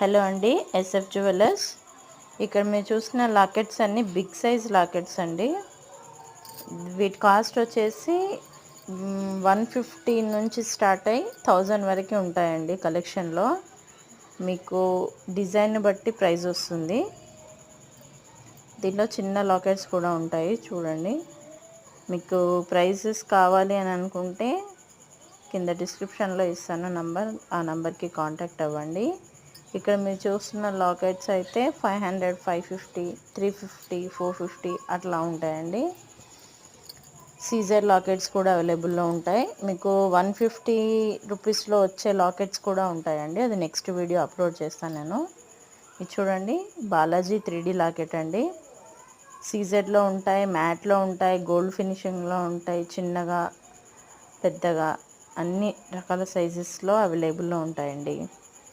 Hello అండి, SF jewellers. ఇక్కడ మీరు చూసిన లాకెట్స్ అన్నీ బిగ్ సైజ్ లాకెట్స్ అండి. వీటి కాస్ట్ వచ్చేసి 150 నుంచి స్టార్ట్ అయ్యి 1000 వరకు ఉంటాయండి. కలెక్షన్లో మీకు డిజైన్ బట్టి ప్రైస్ వస్తుంది. దీంట్లో చిన్న లాకెట్స్ కూడా ఉంటాయి చూడండి. మీకు ప్రైజెస్ కావాలి అని అనుకుంటే కింద డిస్క్రిప్షన్లో ఇస్తాను నంబర్, ఆ నంబర్కి కాంటాక్ట్ అవ్వండి. ఇక్కడ మీరు చూస్తున్న లాకెట్స్ అయితే 500, 550, 350, 450 అట్లా ఉంటాయండి. సీజర్ లాకెట్స్ కూడా అవైలబుల్లో ఉంటాయి. మీకు 150 రూపీస్లో వచ్చే లాకెట్స్ కూడా ఉంటాయండి. అది నెక్స్ట్ వీడియో అప్లోడ్ చేస్తాను నేను. ఇది చూడండి, బాలాజీ 3D లాకెట్ అండి. సీజెడ్లో ఉంటాయి, మ్యాట్లో ఉంటాయి, గోల్డ్ ఫినిషింగ్లో ఉంటాయి, చిన్నగా పెద్దగా అన్ని రకాల సైజెస్లో అవైలబుల్లో ఉంటాయండి.